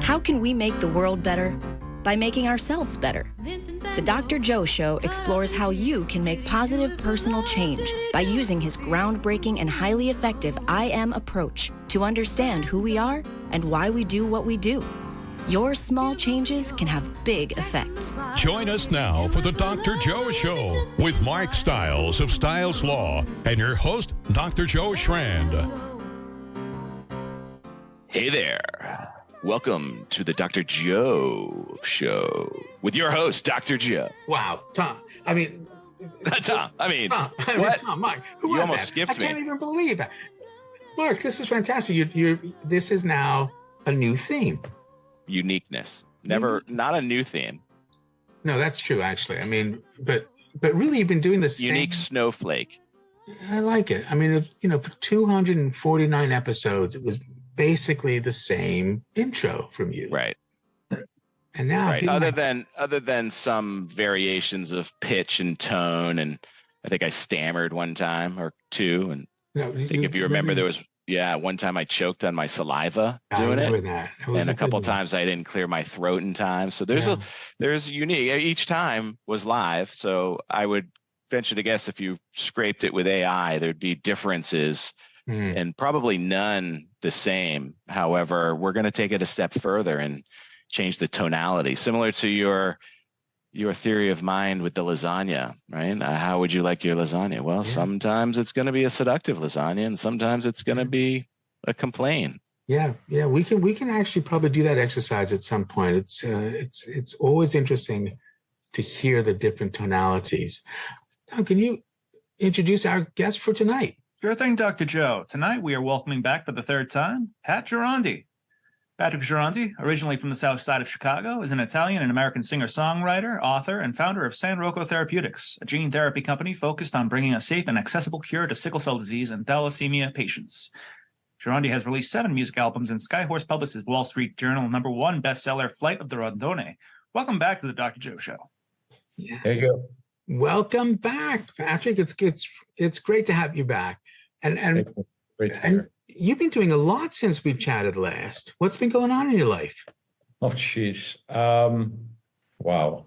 How can we make the world better? By making ourselves better. The Dr. Joe Show explores how you can make positive personal change by using his groundbreaking and highly effective I Am approach to understand who we are and why we do what we do. Your small changes can have big effects. Join us now for the Dr. Joe Show with Mark Stiles of Stiles Law and your host, Dr. Joe Schrand. Hey there. Welcome to the Dr. Joe Show with your host, Dr. Joe. Wow, Tom. Tom. What? Tom, Mark. Who you was almost that? skipped me. I can't even believe that. Mark, this is fantastic. This is now a new theme. Uniqueness. Not a new theme. No, that's true, actually. I mean, but really, you've been doing this. Unique snowflake. I like it. I mean, for 249 episodes, it was basically the same intro from you. Right. And now, right. Other than some variations of pitch and tone, and I think I stammered one time or two. And I think if you remember, there was one time I choked on my saliva doing it, and a couple times I didn't clear my throat in time. So there's unique. Each time was live, so I would venture to guess if you scraped it with AI, there'd be differences. And probably none the same. However, we're going to take it a step further and change the tonality, similar to your theory of mind with the lasagna, right? How would you like your lasagna? Well, sometimes it's going to be a seductive lasagna, and sometimes it's going to be a complaint. Yeah. We can actually probably do that exercise at some point. It's always interesting to hear the different tonalities. Tom, can you introduce our guest for tonight? Sure thing, Dr. Joe. Tonight we are welcoming back for the third time, Pat Girondi. Patrick Girondi, originally from the south side of Chicago, is an Italian and American singer-songwriter, author, and founder of San Rocco Therapeutics, a gene therapy company focused on bringing a safe and accessible cure to sickle cell disease and thalassemia patients. Girondi has released 7 music albums, and Skyhorse published his Wall Street Journal #1 bestseller, Flight of the Rondone. Welcome back to the Dr. Joe Show. Yeah. There you go. Welcome back, Patrick. It's great to have you back. And you've been doing a lot since we chatted last. What's been going on in your life? Oh, geez. Wow.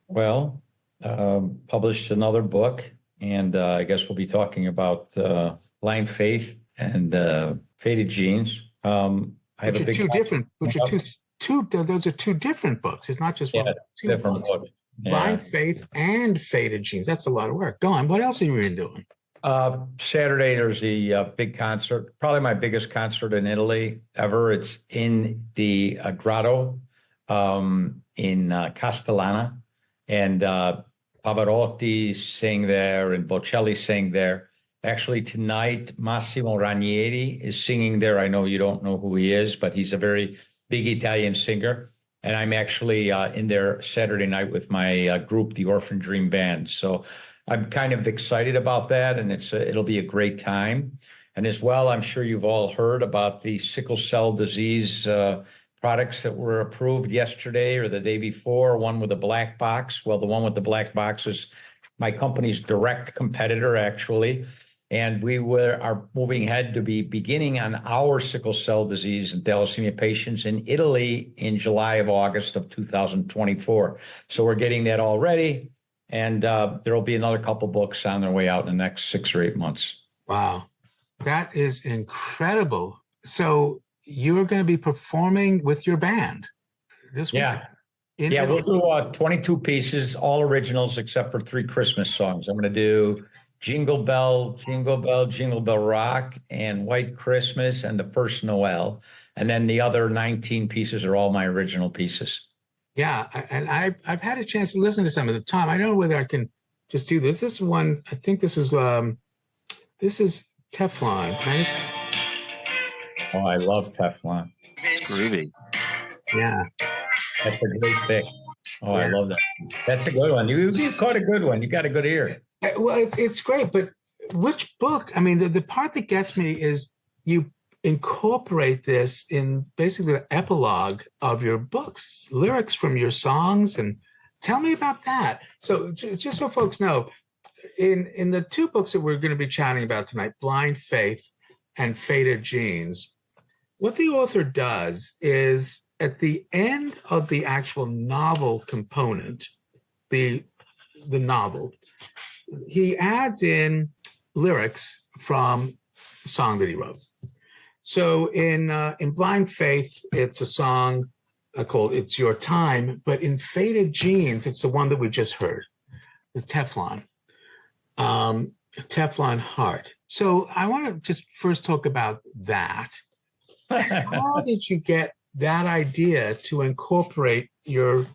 Well, published another book, and I guess we'll be talking about blind faith and faded genes. Those are two different books. It's not just one. Two different books. Blind faith and faded genes. That's a lot of work. Go on. What else have you been doing? Saturday, there's a big concert, probably my biggest concert in Italy ever. It's in the grotto in Castellana, and Pavarotti sang there and Bocelli sang there. Actually, tonight, Massimo Ranieri is singing there. I know you don't know who he is, but he's a very big Italian singer. And I'm actually in there Saturday night with my group, the Orphan Dream Band. So I'm kind of excited about that, and it'll be a great time. And as well, I'm sure you've all heard about the sickle cell disease products that were approved yesterday or the day before, one with a black box. Well, the one with the black box is my company's direct competitor, actually. And we are moving ahead to be beginning on our sickle cell disease and thalassemia patients in Italy in August of 2024. So we're getting that all ready. And there will be another couple books on their way out in the next 6 or 8 months. Wow. That is incredible. So you're going to be performing with your band this weekend? Yeah, we'll do 22 pieces, all originals except for 3 Christmas songs. I'm going to do Jingle Bell, Jingle Bell, Jingle Bell Rock, and White Christmas, and the First Noel. And then the other 19 pieces are all my original pieces. Yeah, and I've had a chance to listen to some of them. Tom, I don't know whether I can just do this. This one, I think this is Teflon, right? Oh, I love Teflon. It's groovy. Yeah. That's a great pick. Oh, yeah. I love that. That's a good one. You caught a good one. You got a good ear. Well, it's great, but which book? I mean, the part that gets me is you incorporate this in basically the epilogue of your books, lyrics from your songs, and tell me about that. So just so folks know, in the 2 books that we're going to be chatting about tonight, Blind Faith and Faded Genes, what the author does is at the end of the actual novel component, the novel, he adds in lyrics from a song that he wrote. So in Blind Faith, it's a song called "It's Your Time," but in Faded Jeans, it's the one that we just heard, the Teflon Heart. So I want to just first talk about that. How did you get that idea to incorporate your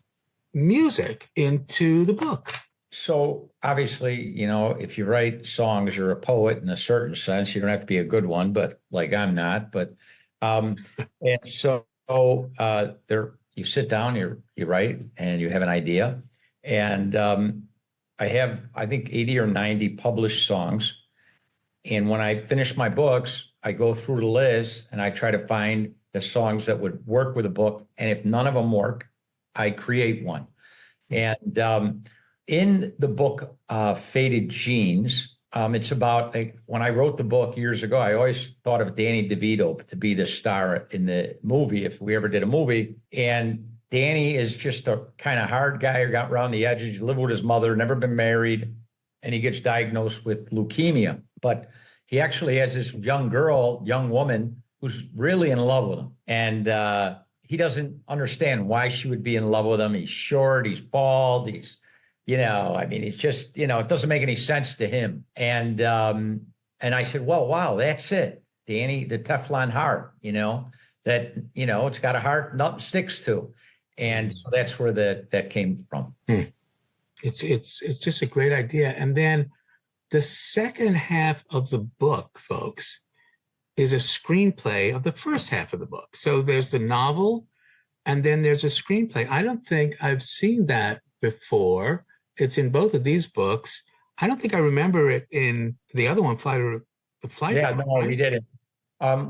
music into the book? So obviously, you know, if you write songs, you're a poet in a certain sense. You don't have to be a good one, but like I'm not. But and so there, you sit down, you write, and you have an idea. And I have, I think, 80 or 90 published songs. And when I finish my books, I go through the list and I try to find the songs that would work with a book. And if none of them work, I create one. And in the book, Faded Jeans, it's about, like, when I wrote the book years ago, I always thought of Danny DeVito to be the star in the movie, if we ever did a movie. And Danny is just a kind of hard guy who got around the edges, lived with his mother, never been married, and he gets diagnosed with leukemia. But he actually has this young woman, who's really in love with him. And he doesn't understand why she would be in love with him. He's short, he's bald, he's, you know, I mean, it's just, you know, it doesn't make any sense to him. And I said, well, wow, that's it. Danny, the Teflon heart, you know, that, you know, it's got a heart, nothing sticks to. And so that's where that came from. It's just a great idea. And then the second half of the book, folks, is a screenplay of the first half of the book. So there's the novel, and then there's a screenplay. I don't think I've seen that before. It's in both of these books. I don't think I remember it in the other one, Flight. Yeah, no, right? We didn't.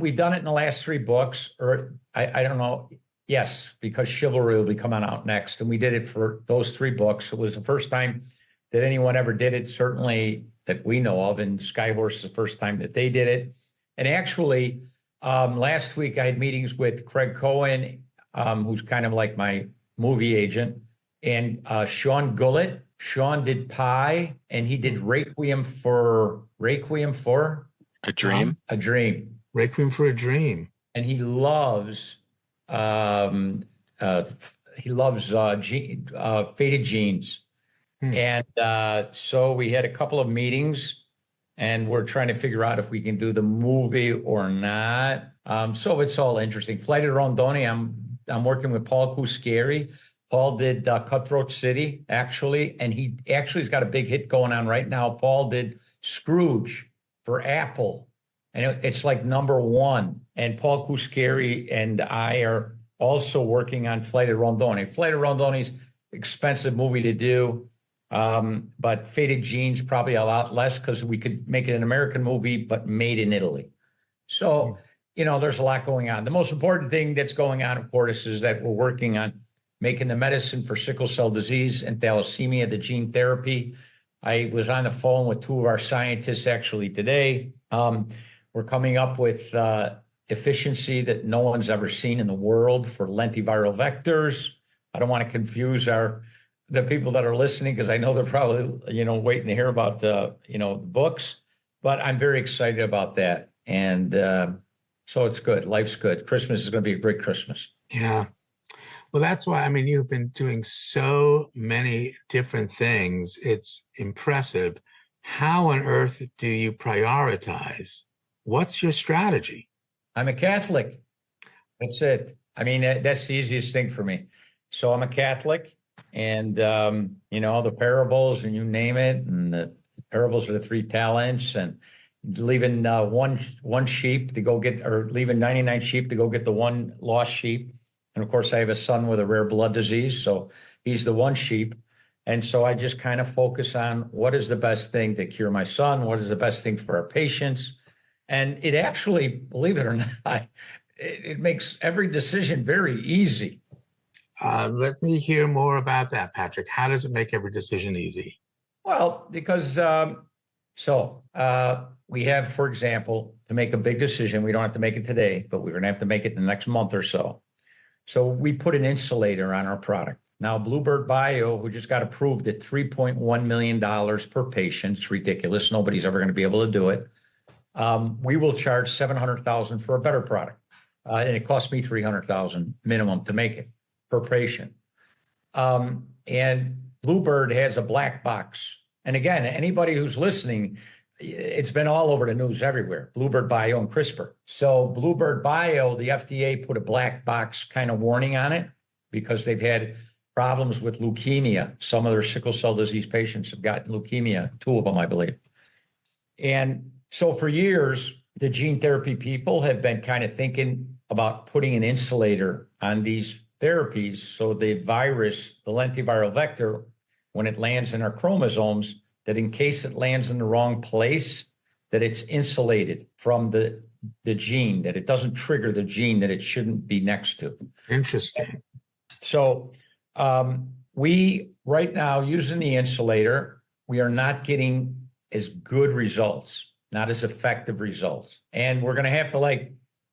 We've done it in the last 3 books, or I don't know. Yes, because Chivalry will be coming out next. And we did it for those 3 books. It was the first time that anyone ever did it, certainly that we know of. And Skyhorse is the first time that they did it. And actually, last week I had meetings with Craig Cohen, who's kind of like my movie agent, and Sean Gullett. Sean did Pie, and he did Requiem for a Dream. Requiem for a Dream. And he loves Faded Jeans. And so we had a couple of meetings, and we're trying to figure out if we can do the movie or not. So it's all interesting. Flight of Rondoni, I'm working with Paul Kuscari. Paul did Cutthroat City, actually, and he actually has got a big hit going on right now. Paul did Scrooge for Apple, and it's like #1. And Paul Kuscari and I are also working on Flight of Rondoni. Flight of Rondoni's expensive movie to do, but Faded Jeans probably a lot less, because we could make it an American movie, but made in Italy. So, you know, there's a lot going on. The most important thing that's going on, of course, is that we're working on making the medicine for sickle cell disease and thalassemia, the gene therapy. I was on the phone with 2 of our scientists actually today. We're coming up with efficiency that no one's ever seen in the world for lentiviral vectors. I don't want to confuse the people that are listening, because I know they're probably, you know, waiting to hear about the books, but I'm very excited about that. And so it's good. Life's good. Christmas is going to be a great Christmas. Yeah. Well, that's why, I mean, you've been doing so many different things. It's impressive. How on earth do you prioritize? What's your strategy? I'm a Catholic. That's it. I mean, that's the easiest thing for me. So I'm a Catholic, and, you know, the parables, and you name it, and the parables are the 3 talents, and leaving one sheep to go get, or leaving 99 sheep to go get the one lost sheep. And of course, I have a son with a rare blood disease, so he's the one sheep. And so I just kind of focus on what is the best thing to cure my son, what is the best thing for our patients. And it actually, believe it or not, it makes every decision very easy. Let me hear more about that, Patrick. How does it make every decision easy? Well, because we have, for example, to make a big decision, we don't have to make it today, but we're going to have to make it in the next month or so. So we put an insulator on our product. Now, Bluebird Bio, who just got approved at $3.1 million per patient, it's ridiculous. Nobody's ever going to be able to do it. We will charge $700,000 for a better product. And it cost me $300,000 minimum to make it per patient. And Bluebird has a black box. And again, anybody who's listening, it's been all over the news everywhere, Bluebird Bio and CRISPR. So Bluebird Bio, the FDA put a black box kind of warning on it because they've had problems with leukemia. Some of their sickle cell disease patients have gotten leukemia, 2 of them, I believe. And so for years, the gene therapy people have been kind of thinking about putting an insulator on these therapies so the virus, the lentiviral vector, when it lands in our chromosomes, that in case it lands in the wrong place, that it's insulated from the gene, that it doesn't trigger the gene that it shouldn't be next to. Interesting. So we, right now, using the insulator, we are not getting as good results, not as effective results. And we're going to have to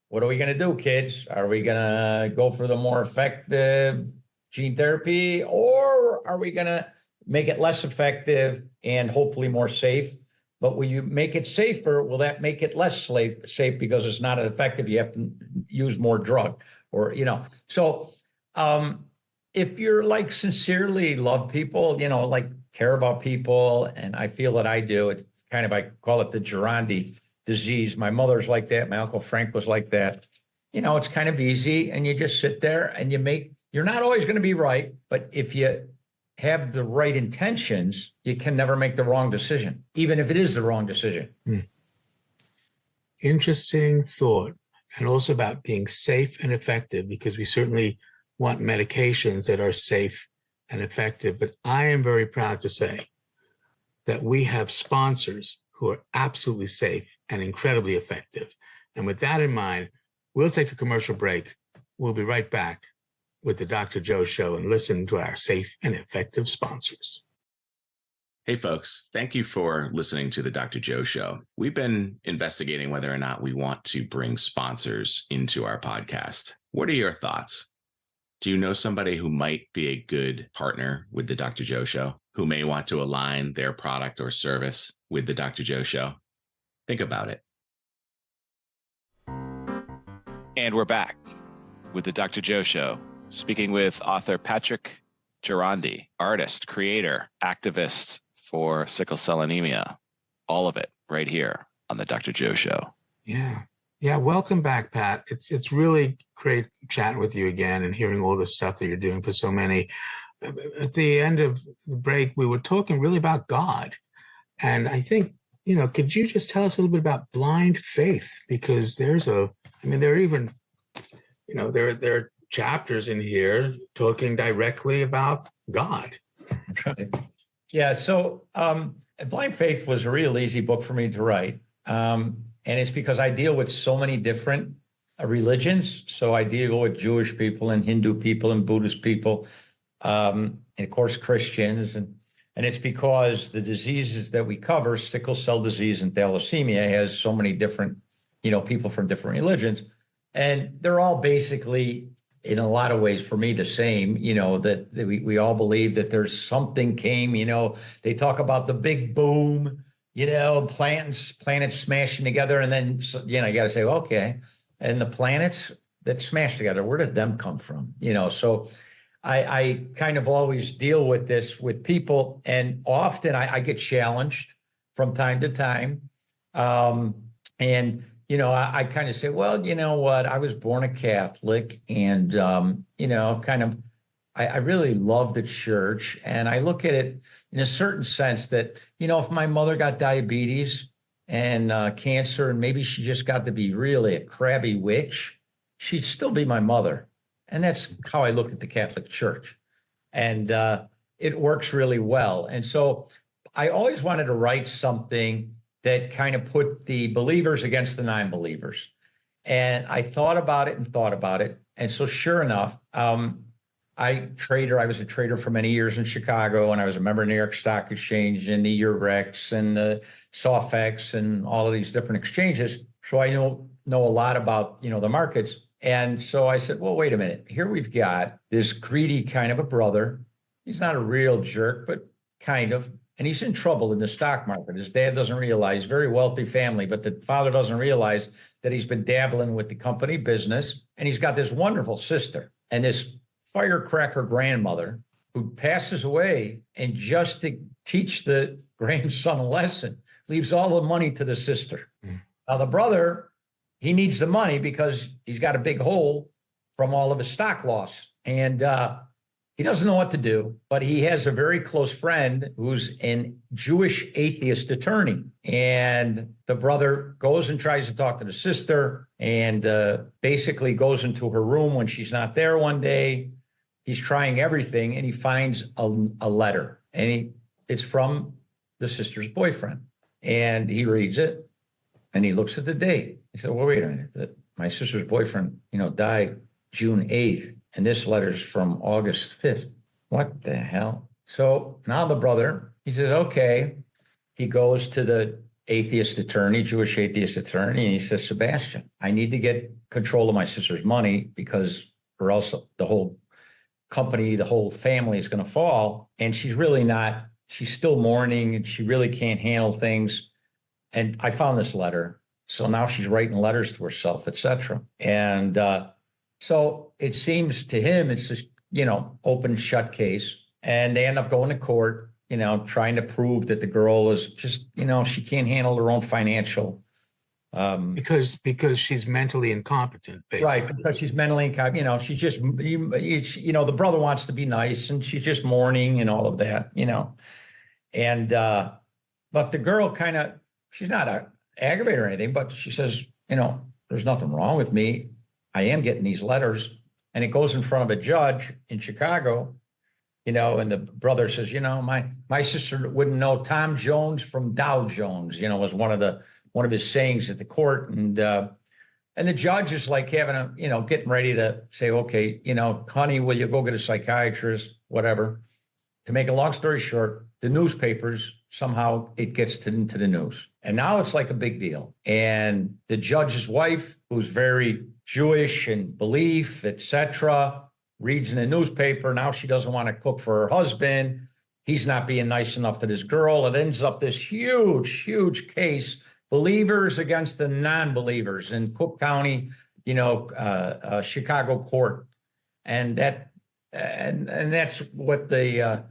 what are we going to do, kids? Are we going to go for the more effective gene therapy, or are we going to make it less effective and hopefully more safe? But when you make it safer, will that make it less safe because it's not as effective? You have to use more drug or, So if you're sincerely love people, care about people, and I feel that I do, it's kind of, I call it the Girondi disease. My mother's like that. My Uncle Frank was like that. It's kind of easy, and you just sit there and you're not always going to be right, but if you have the right intentions, you can never make the wrong decision, even if it is the wrong decision. Interesting thought. And also about being safe and effective, because we certainly want medications that are safe and effective. But I am very proud to say that we have sponsors who are absolutely safe and incredibly effective. And with that in mind, we'll take a commercial break. We'll be right back with the Dr. Joe Show and listen to our safe and effective sponsors. Hey, folks, thank you for listening to the Dr. Joe Show. We've been investigating whether or not we want to bring sponsors into our podcast. What are your thoughts? Do you know somebody who might be a good partner with the Dr. Joe Show, who may want to align their product or service with the Dr. Joe Show? Think about it. And we're back with the Dr. Joe Show, speaking with author Patrick Girondi, artist, creator, activist for sickle cell anemia. All of it right here on the Dr. Joe Show. Yeah. Welcome back, Pat. It's really great chatting with you again and hearing all the stuff that you're doing for so many. At the end of the break, we were talking really about God. And I think, could you just tell us a little bit about blind faith? Because there are even, there are chapters in here talking directly about God. Okay. Yeah. So Blind Faith was a real easy book for me to write. And it's because I deal with so many different religions. So I deal with Jewish people and Hindu people and Buddhist people, and of course, Christians. And it's because the diseases that we cover, sickle cell disease and thalassemia, has so many different, people from different religions. And they're all basically, in a lot of ways, for me, the same, that we all believe that there's something came, they talk about the big boom, planets smashing together. And then, you got to say, okay, and the planets that smash together, where did them come from? So I kind of always deal with this with people, and often I get challenged from time to time. And I kind of say, well, you know what? I was born a Catholic, and, I really love the church. And I look at it in a certain sense that, if my mother got diabetes and cancer, and maybe she just got to be really a crabby witch, she'd still be my mother. And that's how I look at the Catholic Church. And it works really well. And so I always wanted to write something that kind of put the believers against the non-believers. And I thought about it. And so sure enough, I was a trader for many years in Chicago, and I was a member of New York Stock Exchange and the Eurex and the Sofx and all of these different exchanges. So I know a lot about, the markets. And so I said, well, wait a minute. Here we've got this greedy kind of a brother. He's not a real jerk, but kind of. And he's in trouble in the stock market. His dad doesn't realize, very wealthy family, but the father doesn't realize that he's been dabbling with the company business. And he's got this wonderful sister and this firecracker grandmother who passes away, and just to teach the grandson a lesson, leaves all the money to the sister. Now, the brother, he needs the money because he's got a big hole from all of his stock loss. And he doesn't know what to do, but he has a very close friend who's a Jewish atheist attorney. And the brother goes and tries to talk to the sister, and basically goes into her room when she's not there one day. He's trying everything, and he finds a letter, and it's from the sister's boyfriend. And he reads it, and he looks at the date. He said, well, wait a minute, my sister's boyfriend, died June 8th. And this letter's from August 5th. What the hell? So now the brother, he says, okay. He goes to the atheist attorney, Jewish atheist attorney, and he says, Sebastian, I need to get control of my sister's money, or else the whole company, the whole family is going to fall. And she's still mourning, and she really can't handle things. And I found this letter. So now she's writing letters to herself, etc. And so it seems to him it's just, open shut case. And they end up going to court, trying to prove that the girl is just, she can't handle her own financial. Because she's mentally incompetent, basically. Right, because she's mentally incompetent. She's just, the brother wants to be nice, and she's just mourning and all of that, And, but the girl she's not an aggravator or anything, but she says, there's nothing wrong with me. I am getting these letters. And it goes in front of a judge in Chicago, and the brother says, my sister wouldn't know Tom Jones from Dow Jones, was one of his sayings at the court. And the judge is like getting ready to say, okay, honey, will you go get a psychiatrist, whatever. To make a long story short, the newspapers, somehow it gets into the news. And now it's like a big deal. And the judge's wife, who's very Jewish and belief, etc., reads in the newspaper. Now she doesn't want to cook for her husband. He's not being nice enough to this girl. It ends up this huge, huge case, believers against the non-believers in Cook County, Chicago court. And that's what the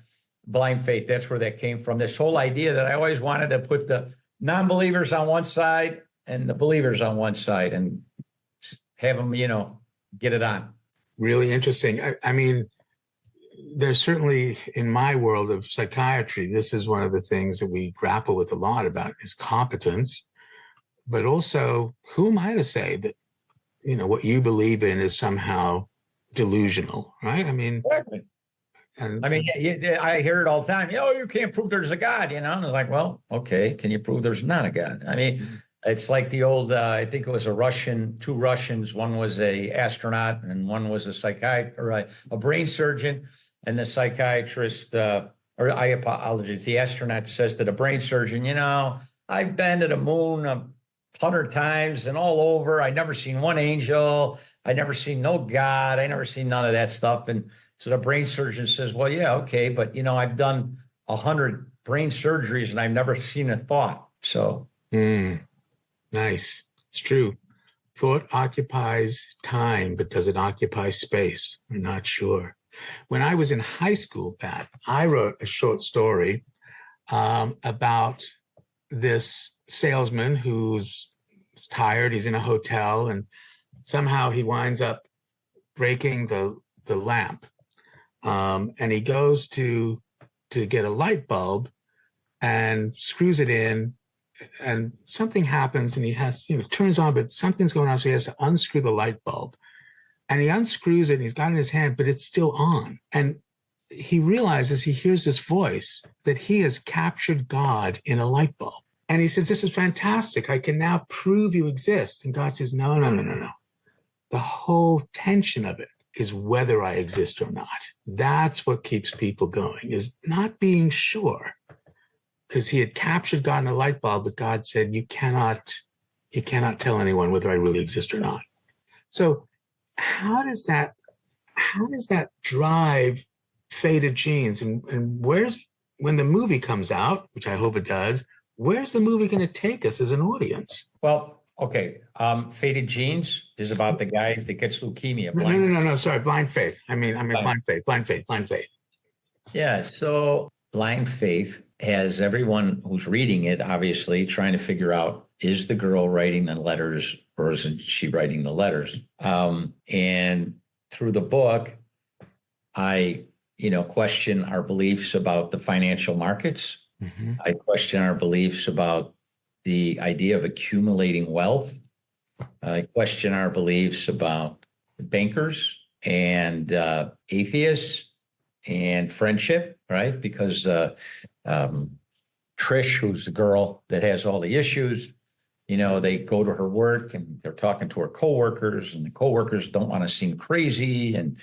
blind faith, that's where that came from. This whole idea that I always wanted to put the non-believers on one side and the believers on one side and have them, get it on. Really interesting. I mean, there's certainly, in my world of psychiatry, this is one of the things that we grapple with a lot about is competence, but also who am I to say that, what you believe in is somehow delusional, right? I mean, exactly. I hear it all the time. You can't prove there's a God, And I was like, well, okay, can you prove there's not a God? I mean, it's like the old, I think it was two Russians. One was a astronaut and one was a psychiatrist or a brain surgeon. And the psychiatrist, the astronaut says to the brain surgeon, I've been to the moon 100 times and all over. I never seen one angel. I never seen no God. I never seen none of that stuff. And so the brain surgeon says, well, yeah, okay. But, I've done 100 brain surgeries and I've never seen a thought. So. Nice. It's true. Thought occupies time, but does it occupy space? We're not sure. When I was in high school, Pat, I wrote a short story about this salesman who's tired. He's in a hotel, and somehow he winds up breaking the lamp. And he goes to get a light bulb and screws it in. And something happens and he has, turns on, but something's going on. So he has to unscrew the light bulb, and he unscrews it and he's got it in his hand, but it's still on. And he realizes, he hears this voice that he has captured God in a light bulb. And he says, this is fantastic. I can now prove you exist. And God says, no. The whole tension of it is whether I exist or not. That's what keeps people going, is not being sure. Because he had captured God in a light bulb, but God said, you cannot tell anyone whether I really exist or not. So how does that drive Faded Genes? And when the movie comes out, which I hope it does, where's the movie going to take us as an audience? Well, okay. Faded Genes is about the guy that gets leukemia. No. Sorry. Blind Faith. I mean, Blind Faith. Yeah. So Blind Faith has everyone who's reading it, obviously, trying to figure out, is the girl writing the letters or isn't she writing the letters? And through the book, I, question our beliefs about the financial markets. Mm-hmm. I question our beliefs about the idea of accumulating wealth. I question our beliefs about bankers and atheists and friendship, right? Because Trish, who's the girl that has all the issues, they go to her work and they're talking to her coworkers, and the coworkers don't want to seem crazy, and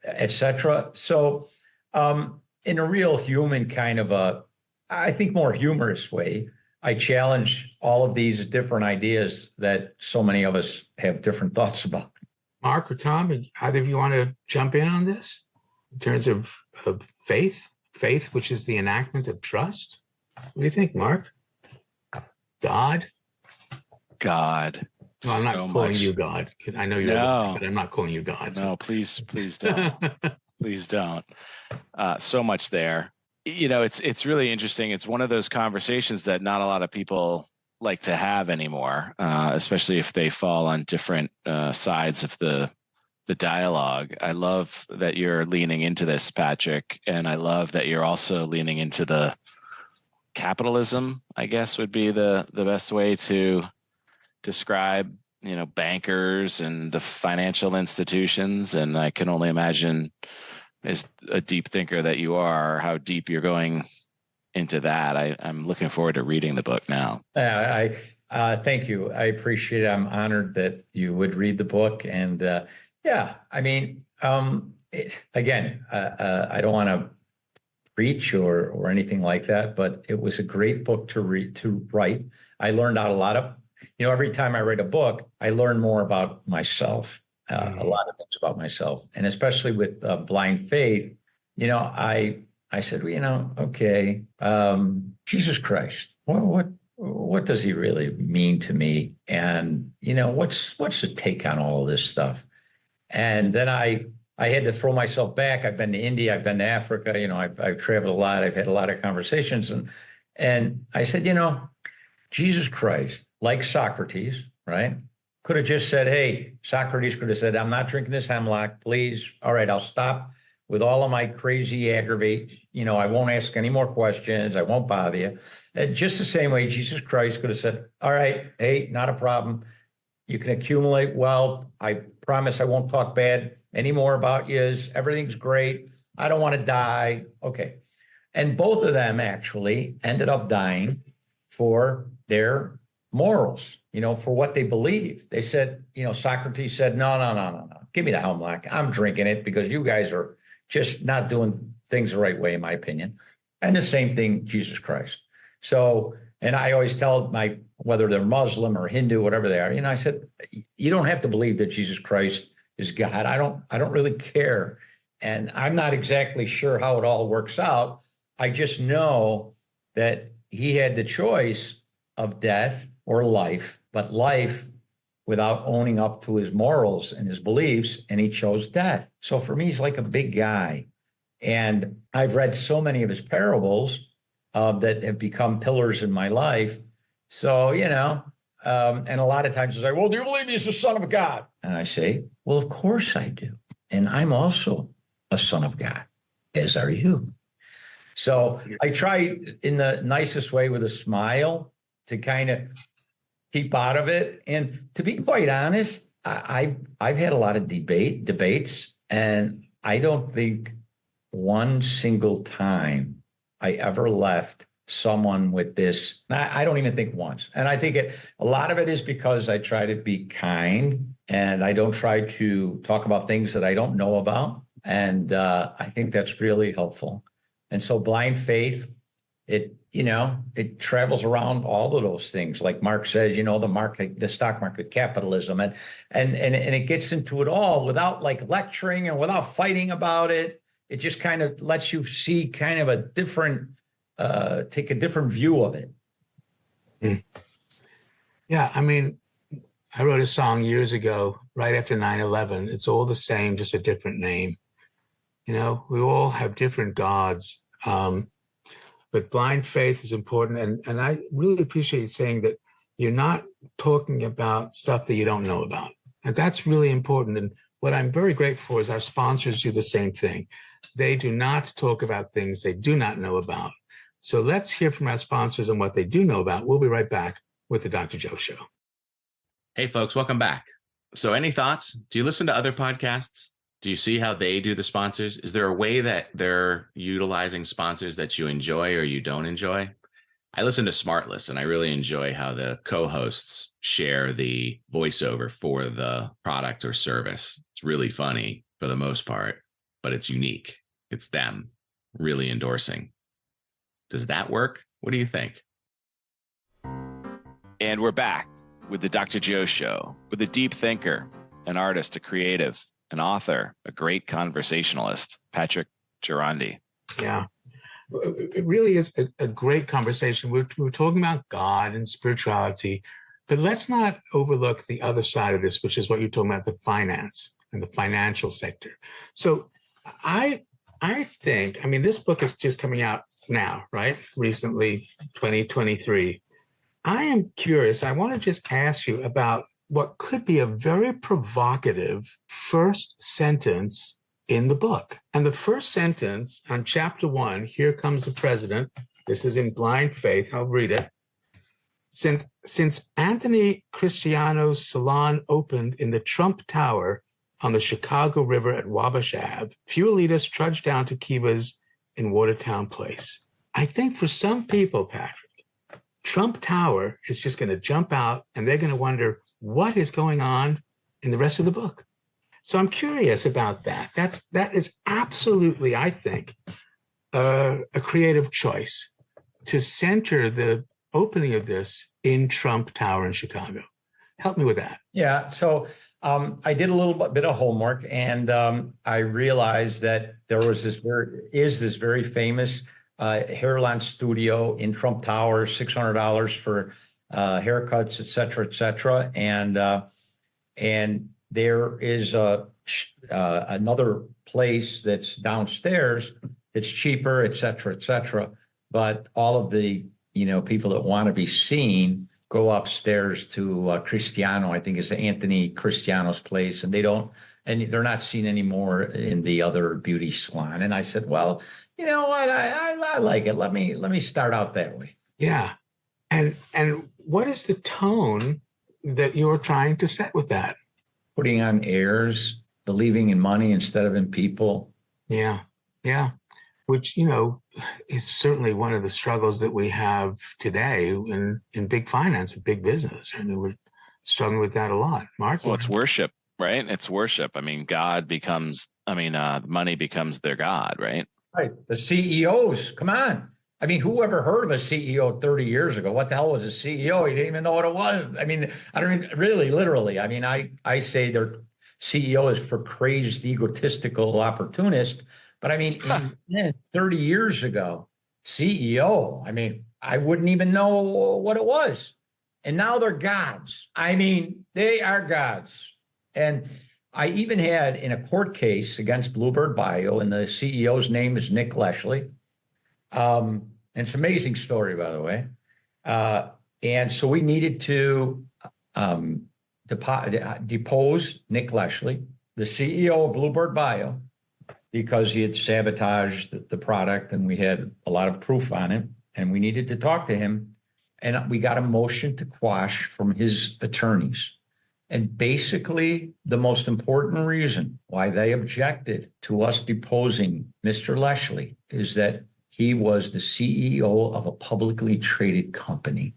et cetera. So in a real human kind of I think more humorous way, I challenge all of these different ideas that so many of us have different thoughts about. Mark or Tom, either of you want to jump in on this in terms of faith, which is the enactment of trust? What do you think, Mark? God. No, I'm not calling you God. I know you're, but I'm not calling you God. So. No, please don't. Please don't. So much there. It's really interesting. It's one of those conversations that not a lot of people like to have anymore, especially if they fall on different sides of the dialogue. I love that you're leaning into this, Patrick, and I love that you're also leaning into the capitalism, I guess would be the best way to describe, bankers and the financial institutions. And I can only imagine, as a deep thinker that you are, how deep you're going into that. I'm looking forward to reading the book now. Thank you. I appreciate it. I'm honored that you would read the book. And again, I don't want to preach or anything like that, but it was a great book to write. I learned out a lot of, every time I write a book, I learn more about myself, a lot of things about myself. And especially with Blind Faith, I said, okay, Jesus Christ, what does he really mean to me? And, what's the take on all of this stuff? And then I had to throw myself back. I've been to India, I've been to Africa, I've traveled a lot. I've had a lot of conversations. And I said, Jesus Christ, like Socrates, right? Could have just said, hey, Socrates could have said, I'm not drinking this hemlock, please. All right, I'll stop with all of my crazy aggravate. I won't ask any more questions. I won't bother you. Just the same way Jesus Christ could have said, all right, hey, not a problem. You can accumulate wealth. I promise I won't talk bad anymore about you. Everything's great. I don't want to die. Okay. And both of them actually ended up dying for their morals, for what they believed. They said, Socrates said, no. Give me the hemlock. I'm drinking it because you guys are just not doing things the right way, in my opinion. And the same thing, Jesus Christ. So, and I always tell whether they're Muslim or Hindu, whatever they are, I said, you don't have to believe that Jesus Christ is God. I don't really care. And I'm not exactly sure how it all works out. I just know that he had the choice of death or life, but life without owning up to his morals and his beliefs, and he chose death. So for me, he's like a big guy. And I've read so many of his parables that have become pillars in my life. So, and a lot of times it's like, well, do you believe he's the Son of God? And I say, well, of course I do. And I'm also a son of God, as are you. So I try in the nicest way with a smile to kind of keep out of it. And to be quite honest, I've had a lot of debates, and I don't think one single time I ever left someone with this. I don't even think once. And I think a lot of it is because I try to be kind and I don't try to talk about things that I don't know about. And I think that's really helpful. And so blind faith, it travels around all of those things. Like Mark says, the stock market, capitalism, and it gets into it all without like lecturing and without fighting about it. It just kind of lets you see kind of a different, take a different view of it. Mm. Yeah. I mean, I wrote a song years ago, right after 9/11. It's all the same, just a different name. We all have different gods. But blind faith is important. And I really appreciate you saying that you're not talking about stuff that you don't know about. And that's really important. And what I'm very grateful for is our sponsors do the same thing. They do not talk about things they do not know about. So let's hear from our sponsors on what they do know about. We'll be right back with the Dr. Joe Show. Hey, folks, welcome back. So any thoughts? Do you listen to other podcasts? Do you see how they do the sponsors? Is there a way that they're utilizing sponsors that you enjoy or you don't enjoy? I listen to Smartless, and I really enjoy how the co-hosts share the voiceover for the product or service. It's really funny for the most part, but it's unique. It's them really endorsing. Does that work? What do you think? And we're back with the Dr. Joe Show, with a deep thinker, an artist, a creative, an author, a great conversationalist, Patrick Girondi. Yeah, it really is a great conversation. We're talking about God and spirituality, but let's not overlook the other side of this, which is what you're talking about, the finance and the financial sector. So I think, this book is just coming out now, right? Recently, 2023. I am curious. I want to just ask you about what could be a very provocative first sentence in the book. And the first sentence on chapter 1, here comes the president. This is in Blind Faith. I'll read it. Since Anthony Cristiano's salon opened in the Trump Tower on the Chicago River at Wabash Ave, few elitists trudged down to Kiva's in Watertown Place. I think for some people, Patrick, Trump Tower is just going to jump out and they're going to wonder what is going on in the rest of the book. So I'm curious about that. That is absolutely, I think, a creative choice to center the opening of this in Trump Tower in Chicago. Help me with that. Yeah. So I did a little bit of homework, and I realized that there was this very famous hairline studio in Trump Tower, $600 for haircuts, et cetera, and there is another place that's downstairs that's cheaper, et cetera. But all of the people that want to be seen go upstairs to Cristiano, I think is Anthony Cristiano's place, and they're not seen anymore in the other beauty salon. And I said, well, you know what, I like it. Let me start out that way. Yeah. And what is the tone that you're trying to set with that? Putting on airs, believing in money instead of in people. Yeah. Which, is certainly one of the struggles that we have today in big finance and big business. We're struggling with that a lot. Mark? Well, it's worship, right? It's worship. Money becomes their God, right? Right. The CEOs, come on. Who ever heard of a CEO 30 years ago? What the hell was a CEO? You didn't even know what it was. I don't mean, really, literally. I say their CEO is for crazed, egotistical opportunist. But 30 years ago, CEO, I wouldn't even know what it was. And now they're gods. They are gods. And I even had in a court case against Bluebird Bio, and the CEO's name is Nick Leshley. And it's an amazing story, by the way. And so we needed to depose Nick Leshley, the CEO of Bluebird Bio, because he had sabotaged the product, and we had a lot of proof on it, and we needed to talk to him. And we got a motion to quash from his attorneys. And basically, the most important reason why they objected to us deposing Mr. Leshley is that he was the CEO of a publicly traded company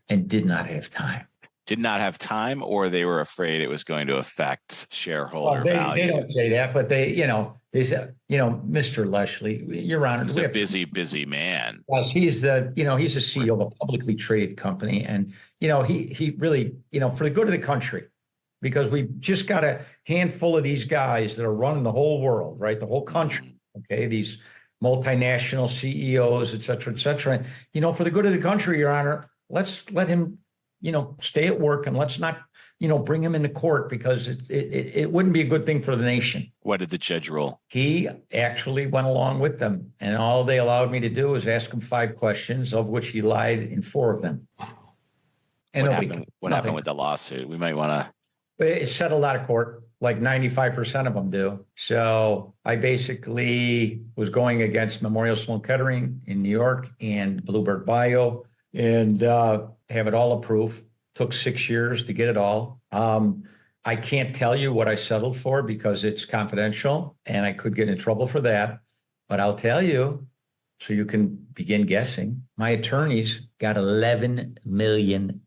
and did not have time. did not have time, or they were afraid it was going to affect shareholder value? They don't say that, but they said, Mr. Leslie, Your Honor, he's a busy man. Yes, he's he's a CEO of a publicly traded company, and he really, for the good of the country, because we've just got a handful of these guys that are running the whole world, right? The whole country. Okay, these multinational CEOs, et cetera, et cetera. And, for the good of the country, Your Honor, let's let him stay at work, and let's not, bring him into court, because it wouldn't be a good thing for the nation. What did the judge rule? He actually went along with them, and all they allowed me to do was ask him 5 questions, of which he lied in 4 of them. And what happened with the lawsuit? We might want to. It settled out of court. Like 95% of them do. So I basically was going against Memorial Sloan Kettering in New York and Bluebird Bio, and have it all approved. Took 6 years to get it all. I can't tell you what I settled for because it's confidential, and I could get in trouble for that. But I'll tell you, so you can begin guessing. My attorneys got 11 million.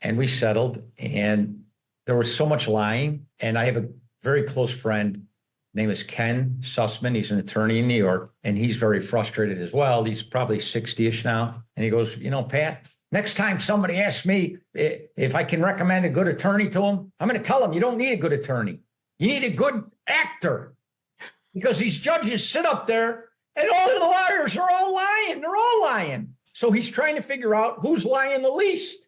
And we settled, and there was so much lying. And I have a very close friend, name is Ken Sussman. He's an attorney in New York, and he's very frustrated as well. He's probably 60-ish now. And he goes, Pat, next time somebody asks me if I can recommend a good attorney to him, I'm going to tell them you don't need a good attorney. You need a good actor, because these judges sit up there and all the lawyers are all lying. They're all lying. So he's trying to figure out who's lying the least.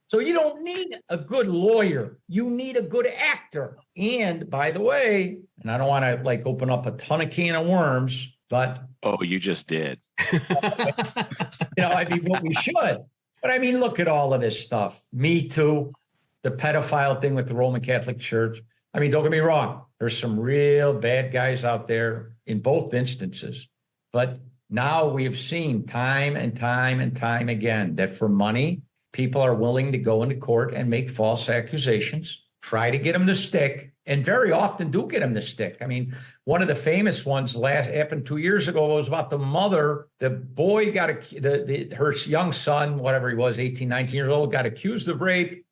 So you don't need a good lawyer. You need a good actor. And by the way, and I don't want to open up a ton of can of worms, but. Oh, you just did. What we should. But look at all of this stuff. Me Too, the pedophile thing with the Roman Catholic Church. Don't get me wrong. There's some real bad guys out there in both instances. But now we have seen time and time and time again that for money, people are willing to go into court and make false accusations, try to get them to stick, and very often do get them to stick. One of the famous ones happened 2 years ago was about the mother. The boy got her young son, whatever he was, 18, 19 years old, got accused of rape.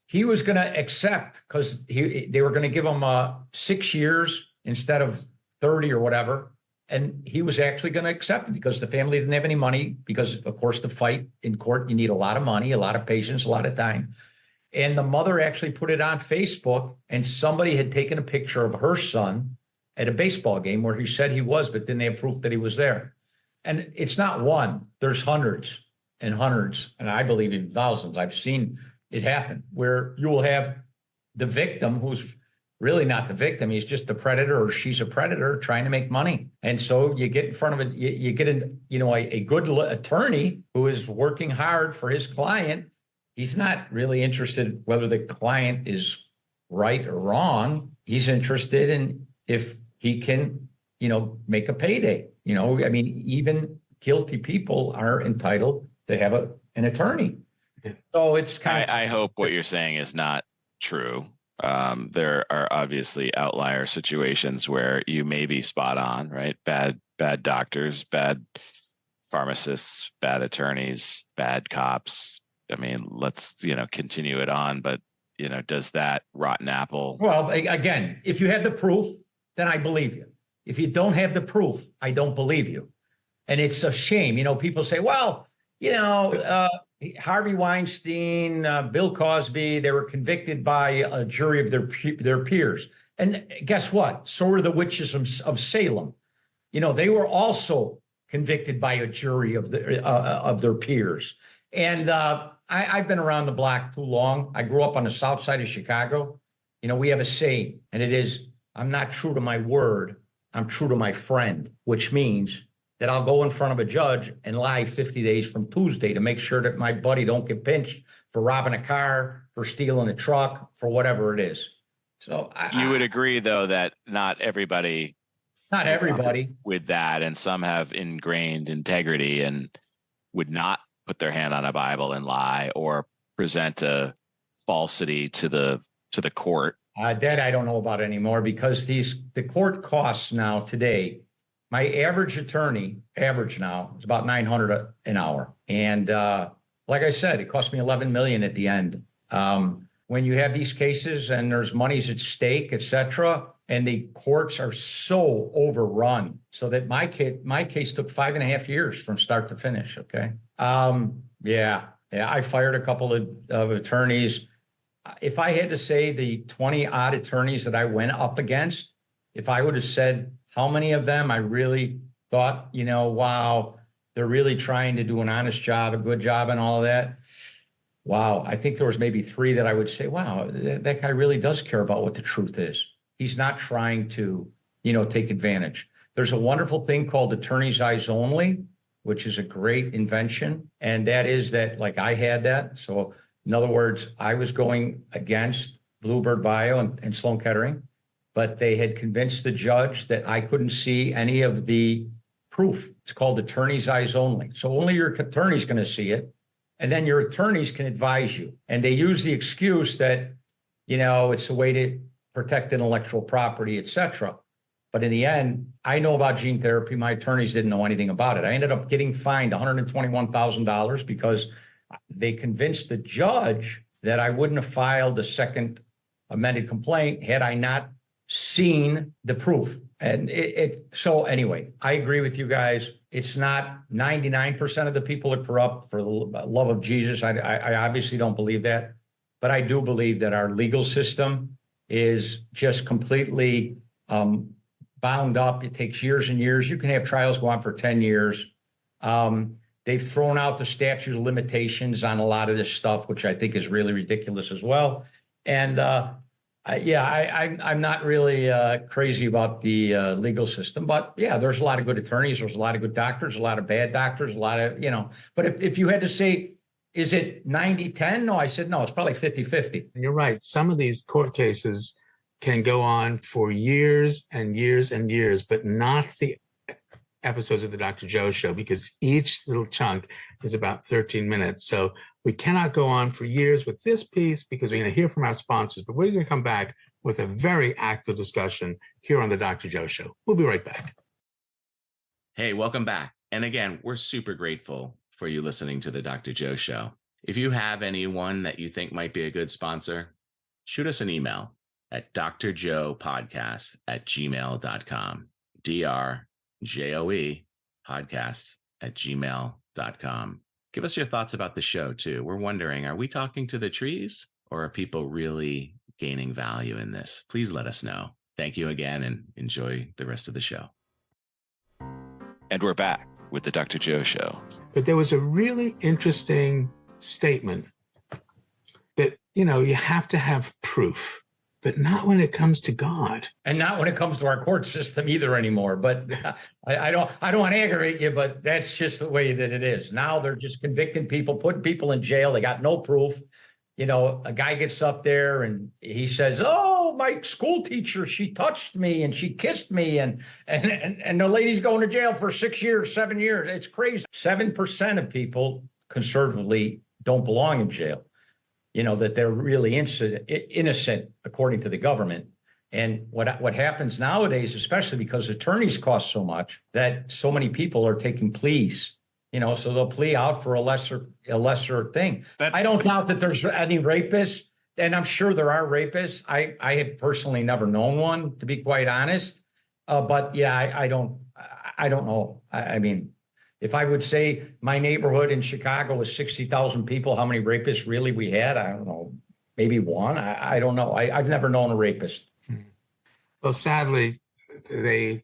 He was going to accept because they were going to give him 6 years instead of 30 or whatever. And he was actually going to accept it because the family didn't have any money, because, of course, to fight in court, you need a lot of money, a lot of patience, a lot of time. And the mother actually put it on Facebook, and somebody had taken a picture of her son at a baseball game where he said he was, but didn't have proof that he was there. And it's not one. There's hundreds and hundreds, and I believe in thousands. I've seen it happen where you will have the victim who's really not the victim. He's just the predator, or she's a predator trying to make money. And so you get in front of it, you get a good attorney who is working hard for his client. He's not really interested whether the client is right or wrong. He's interested in if he can, make a payday. Even guilty people are entitled to have an attorney. So it's I hope what you're saying is not true. There are obviously outlier situations where you may be spot on, right? Bad doctors, bad pharmacists, bad attorneys, bad cops. Let's, continue it on. But, does that rotten apple? Well, again, if you have the proof, then I believe you. If you don't have the proof, I don't believe you. And it's a shame. People say, well, Harvey Weinstein, Bill Cosby, they were convicted by a jury of their peers. And guess what? So were the witches of Salem. They were also convicted by a jury of their peers. And I've been around the block too long. I grew up on the south side of Chicago. We have a saying, and it is, I'm not true to my word, I'm true to my friend, which means that I'll go in front of a judge and lie 50 days from Tuesday to make sure that my buddy don't get pinched for robbing a car, for stealing a truck, for whatever it is. So you would agree, though, that not everybody with that, and some have ingrained integrity and would not put their hand on a Bible and lie or present a falsity to the court. That I don't know about anymore, because the court costs now today. My average attorney, now, is about $900 an hour. And like I said, it cost me $11 million at the end. When you have these cases and there's monies at stake, et cetera, and the courts are so overrun, so that my case took 5.5 years from start to finish. Okay. Yeah, I fired a couple of attorneys. If I had to say the 20 odd attorneys that I went up against, if I would have said how many of them I really thought, wow, they're really trying to do an honest job, a good job and all of that. Wow. I think there was maybe 3 that I would say, wow, that guy really does care about what the truth is. He's not trying to, take advantage. There's a wonderful thing called attorney's eyes only, which is a great invention. And that is that, like, I had that. So in other words, I was going against Bluebird Bio and Sloan Kettering, but they had convinced the judge that I couldn't see any of the proof. It's called attorney's eyes only. So only your attorney's going to see it. And then your attorneys can advise you. And they use the excuse that, it's a way to protect intellectual property, et cetera. But in the end, I know about gene therapy. My attorneys didn't know anything about it. I ended up getting fined $121,000 because they convinced the judge that I wouldn't have filed a second amended complaint had I not seen the proof. And so anyway, I agree with you guys. It's not 99% of the people are corrupt, for the love of Jesus. I obviously don't believe that, but I do believe that our legal system is just completely bound up. It takes years and years. You can have trials go on for 10 years. They've thrown out the statute of limitations on a lot of this stuff, which I think is really ridiculous as well. And I'm not really crazy about the legal system, but yeah, there's a lot of good attorneys. There's a lot of good doctors, a lot of bad doctors, a lot of, but if you had to say, is it 90-10? No, I said, no, it's probably 50-50. You're right. Some of these court cases can go on for years and years and years, but not the episodes of the Dr. Joe Show, because each little chunk is about 13 minutes. So we cannot go on for years with this piece because we're going to hear from our sponsors, but we're going to come back with a very active discussion here on the Dr. Joe Show. We'll be right back. Hey, welcome back. And again, we're super grateful for you listening to the Dr. Joe Show. If you have anyone that you think might be a good sponsor, shoot us an email at drjoepodcast@gmail.com. DRJOE podcast@gmail.com. Give us your thoughts about the show, too. We're wondering, are we talking to the trees, or are people really gaining value in this? Please let us know. Thank you again, and enjoy the rest of the show. And we're back with the Dr. Joe Show. But there was a really interesting statement that, you have to have proof, but not when it comes to God. And not when it comes to our court system either anymore. But I don't want to aggravate you, but that's just the way that it is. Now they're just convicting people, putting people in jail. They got no proof. A guy gets up there and he says, oh, my school teacher, she touched me and she kissed me. And the lady's going to jail for 6 years, 7 years. It's crazy. 7% of people conservatively don't belong in jail. That they're really innocent, according to the government. And what happens nowadays, especially because attorneys cost so much, that so many people are taking pleas, so they'll plea out for a lesser thing. I don't doubt that there's any rapists, and I'm sure there are rapists. I have personally never known one, to be quite honest. But yeah, I don't know. I mean, if I would say my neighborhood in Chicago was 60,000 people, how many rapists really we had? I don't know, maybe one. I don't know. I've never known a rapist. Well, sadly, I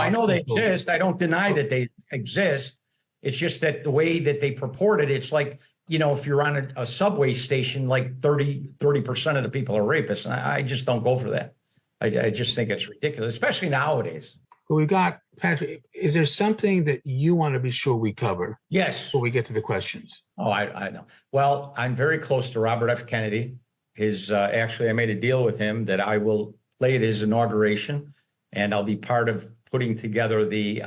know they exist. I don't deny that they exist. It's just that the way that they purport it, it's like, if you're on a subway station, like 30% of the people are rapists. And I just don't go for that. I just think it's ridiculous, especially nowadays. Well, we got, Patrick, is there something that you want to be sure we cover? Yes. Before we get to the questions. Oh, I know. Well, I'm very close to Robert F. Kennedy. Actually, I made a deal with him that I will play at his inauguration, and I'll be part of putting together the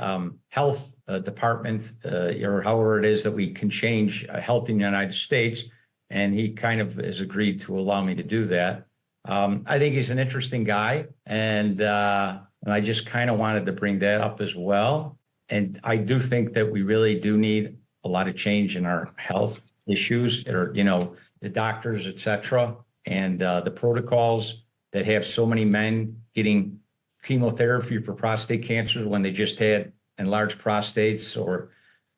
health department, or however it is that we can change health in the United States. And he kind of has agreed to allow me to do that. I think he's an interesting guy, and I just kind of wanted to bring that up as well. And I do think that we really do need a lot of change in our health. issues or, the doctors, et cetera, and the protocols that have so many men getting chemotherapy for prostate cancer when they just had enlarged prostates, or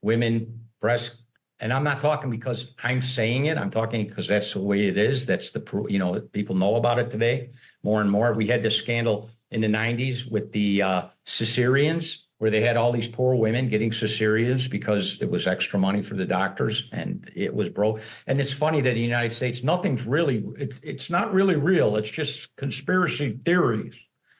women breast. And I'm not talking because I'm saying it. I'm talking because that's the way it is. That's people know about it today more and more. We had this scandal in the 90s with the cesareans, where they had all these poor women getting cesareans because it was extra money for the doctors and it was broke. And it's funny that in the United States, nothing's really, it's not really real. It's just conspiracy theories,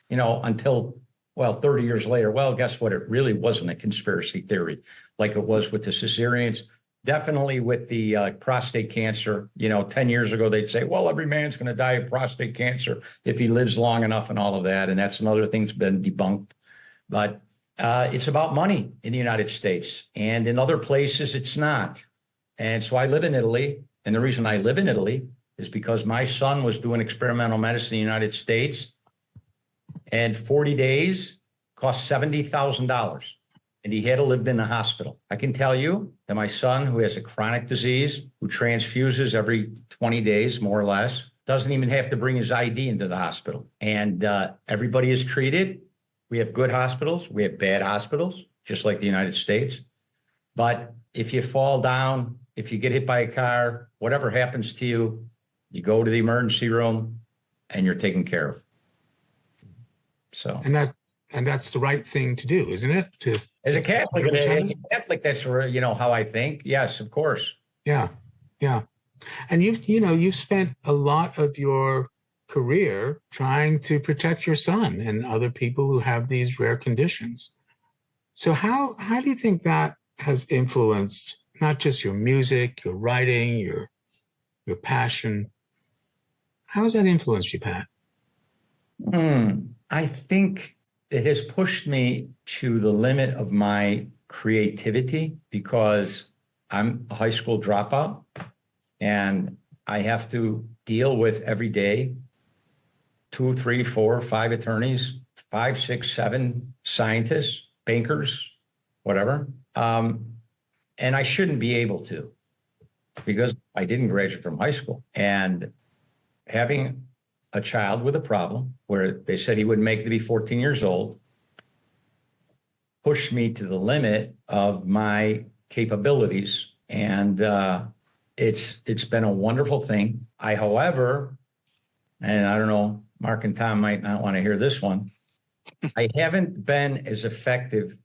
until, 30 years later. Well, guess what? It really wasn't a conspiracy theory like it was with the cesareans. Definitely with the prostate cancer, 10 years ago, they'd say, well, every man's going to die of prostate cancer if he lives long enough and all of that. And that's another thing that's been debunked. But it's about money in the United States, and in other places it's not. And so I live in Italy. And the reason I live in Italy is because my son was doing experimental medicine in the United States, and 40 days cost $70,000. And he had to live in the hospital. I can tell you that my son, who has a chronic disease, who transfuses every 20 days, more or less, doesn't even have to bring his ID into the hospital. And everybody is treated. We have good hospitals. We have bad hospitals, just like the United States. But if you fall down, if you get hit by a car, whatever happens to you, you go to the emergency room and you're taken care of. So, and that's the right thing to do, isn't it? As a Catholic, that's how I think. Yes, of course. Yeah. And you've spent a lot of your career trying to protect your son and other people who have these rare conditions. So how do you think that has influenced not just your music, your writing, your passion? How has that influenced you, Pat? I think it has pushed me to the limit of my creativity, because I'm a high school dropout and I have to deal with every day 2, 3, 4, 5 attorneys, 5, 6, 7 scientists, bankers, whatever. And I shouldn't be able to, because I didn't graduate from high school. And having a child with a problem where they said he wouldn't make it to be 14 years old pushed me to the limit of my capabilities. And it's been a wonderful thing. However, and I don't know, Mark and Tom might not want to hear this one, I haven't been as effective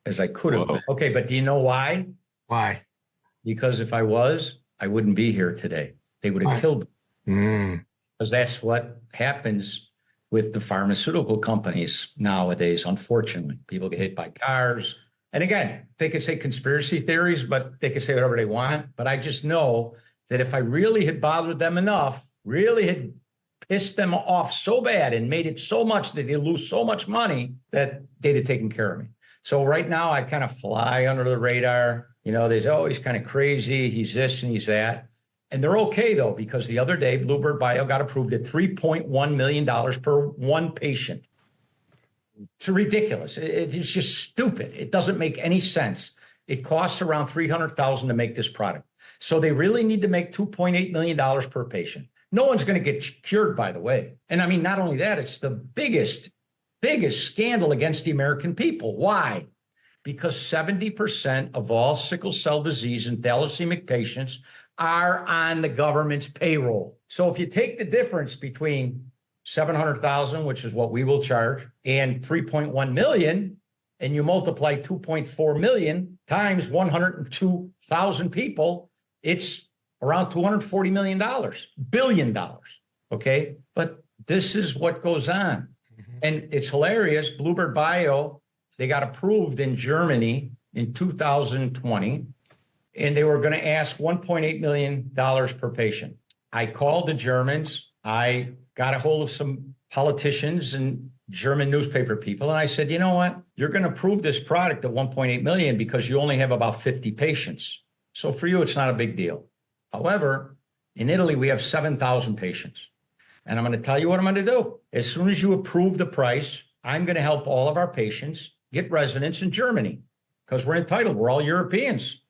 as I could have been. Okay, but do you know why? Why? Because if I was, I wouldn't be here today. They would have killed me. Because that's what happens with the pharmaceutical companies nowadays, unfortunately. People get hit by cars. And again, they could say conspiracy theories, but they could say whatever they want. But I just know that if I really had bothered them enough, really had pissed them off so bad and made it so much that they lose so much money, that they'd have taken care of me. So right now I kind of fly under the radar. There's always kind of crazy. He's this and he's that. And they're okay, though, because the other day, Bluebird Bio got approved at $3.1 million per one patient. It's ridiculous. It's just stupid. It doesn't make any sense. It costs around $300,000 to make this product. So they really need to make $2.8 million per patient. No one's going to get cured, by the way. And I mean, not only that, it's the biggest scandal against the American people. Why? Because 70% of all sickle cell disease and thalassemia patients are on the government's payroll. So if you take the difference between 700,000, which is what we will charge, and 3.1 million, and you multiply 2.4 million times 102,000 people, it's around $240 billion. Okay. But this is what goes on. And it's hilarious. Bluebird Bio, they got approved in Germany in 2020, and they were going to ask $1.8 million per patient. I called the Germans. I got a hold of some politicians and German newspaper people. And I said, you know what? You're going to approve this product at 1.8 million because you only have about 50 patients. So for you, it's not a big deal. However, in Italy, we have 7,000 patients. And I'm going to tell you what I'm going to do. As soon as you approve the price, I'm going to help all of our patients get residence in Germany because we're entitled. We're all Europeans.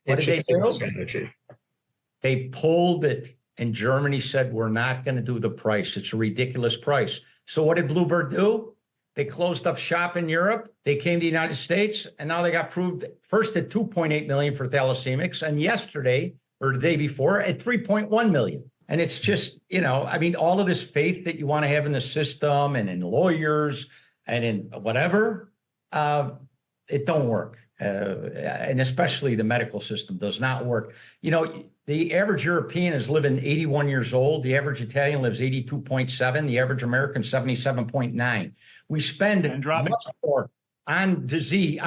What did they do? Strategy. They pulled it, and Germany said, we're not going to do the price. It's a ridiculous price. So what did Bluebird do? They closed up shop in Europe. They came to the United States, and now they got proved first at 2.8 million for thalassemics, and yesterday or the day before at 3.1 million. And it's just, I mean, all of this faith that you want to have in the system and in lawyers and in whatever, it don't work. And especially the medical system does not work. The average European is living 81 years old. The average Italian lives 82.7. The average American 77.9. We spend much more on disease,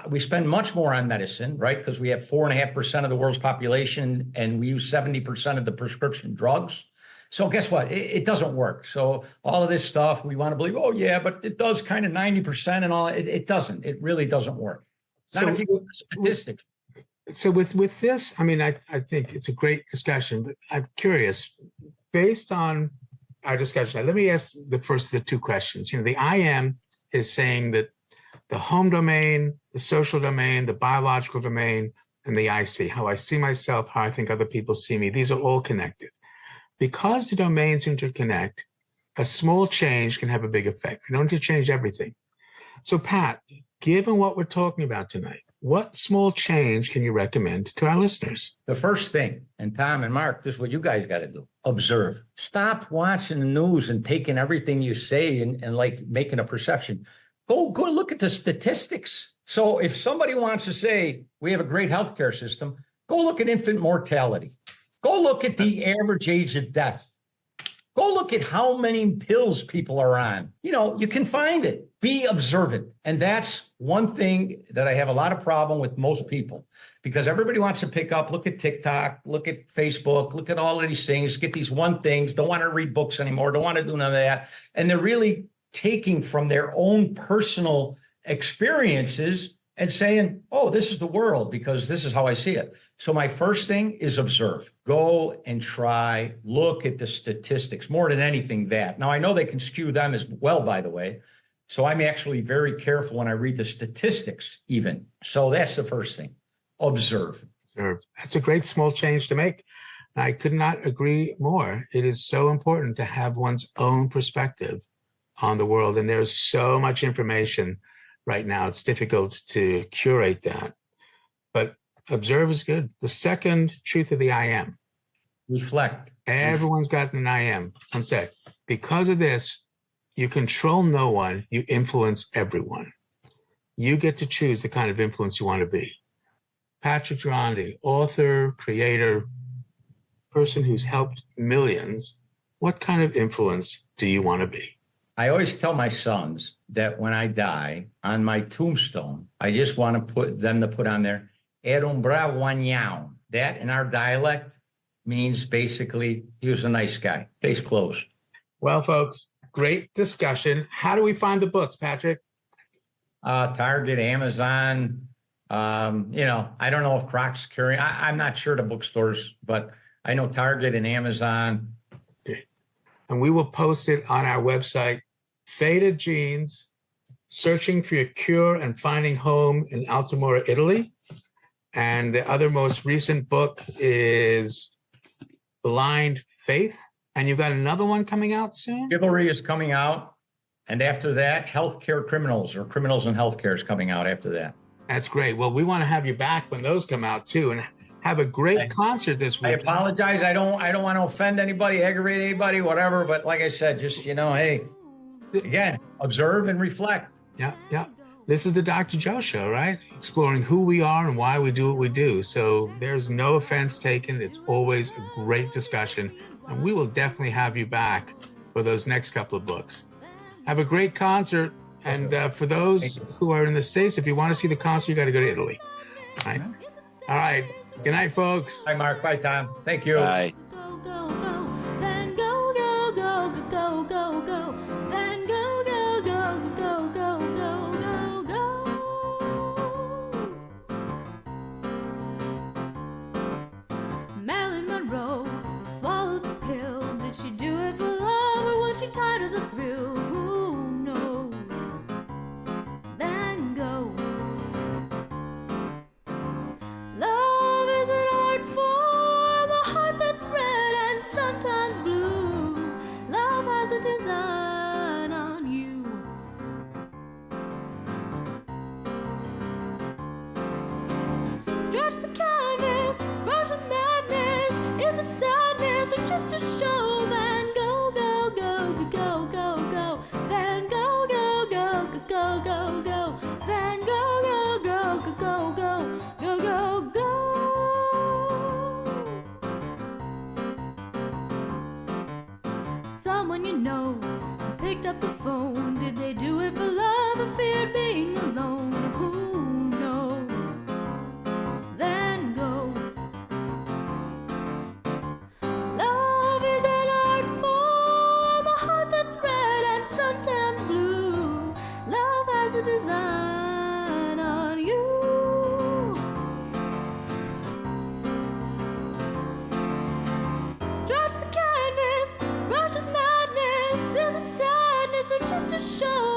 we spend much more on medicine, right? Because we have 4.5% of the world's population and we use 70% of the prescription drugs. So guess what? It doesn't work. So all of this stuff, we want to believe, oh yeah, but it does kind of 90% and all. It doesn't. It really doesn't work. Not if you look at statistics. So with this, I mean, I think it's a great discussion, but I'm curious, based on our discussion, let me ask the first of the two questions. The IM is saying that the home domain, the social domain, the biological domain, and the IC, how I see myself, how I think other people see me, these are all connected. Because the domains interconnect, a small change can have a big effect. You don't need to change everything. So Pat, given what we're talking about tonight, what small change can you recommend to our listeners? The first thing, and Tom and Mark, this is what you guys got to do. Observe. Stop watching the news and taking everything you say and like making a perception. Go look at the statistics. So if somebody wants to say we have a great healthcare system, go look at infant mortality. Go look at the average age of death. Go look at how many pills people are on. You can find it. Be observant. And that's one thing that I have a lot of problem with most people, because everybody wants to pick up, look at TikTok, look at Facebook, look at all of these things, get these one things, don't want to read books anymore, don't want to do none of that. And they're really taking from their own personal experiences and saying, oh, this is the world because this is how I see it. So my first thing is observe. Go and try, look at the statistics more than anything that. Now, I know they can skew them as well, by the way. So I'm actually very careful when I read the statistics even. So that's the first thing. Observe. That's a great small change to make. I could not agree more. It is so important to have one's own perspective on the world. And there's so much information right now. It's difficult to curate that. But observe is good. The second truth of the IM. Reflect. Everyone's got an IM. One sec. Because of this, you control no one. You influence everyone. You get to choose the kind of influence you want to be. Patrick Girondi, author, creator, person who's helped millions. What kind of influence do you want to be? I always tell my sons that when I die, on my tombstone, I just want to put on there, era un bravo agnão. That in our dialect means basically he was a nice guy. Case closed. Well, folks, great discussion. How do we find the books, Patrick? Target, Amazon. I don't know if Croc's carrying. I'm not sure the bookstores, but I know Target and Amazon. And we will post it on our website. Faded Genes, Searching for Your Cure and Finding Home in Altamura, Italy. And the other most recent book is Blind Faith. And you've got another one coming out soon? Chivalry is coming out. And after that, Healthcare Criminals, or Criminals in Healthcare, is coming out after that. That's great. Well, we want to have you back when those come out too, and have a great concert this week. I apologize. I don't want to offend anybody, aggravate anybody, whatever. But like I said, just, hey, again, observe and reflect. Yeah. This is the Dr. Joe Show, right? Exploring who we are and why we do what we do. So there's no offense taken. It's always a great discussion. And we will definitely have you back for those next couple of books. Have a great concert. And for those who are in the States, if you want to see the concert, you got to go to Italy. All right. All right. Good night, folks. Bye, Mark. Bye, Tom. Thank you. Bye. Marilyn Monroe swallowed the pill. Did she do it for love or was she tired of the thrill? Who knows? Van Gogh. a design on you. Stretch the canvas, brush with madness. Is it sadness or just a show? Van Gogh, go, go, go, go, go. Van Gogh, go, go, go, go, go. Van Gogh, go, go, go, go, go, go, go. Someone you know picked up the phone. Did they do it for love or feared being alone? Who knows? Van Gogh. Love is an art form, a heart that's red and sometimes blue. Love has a design on you. Stretch the canvas, brush with madness. Is it sadness or just a show?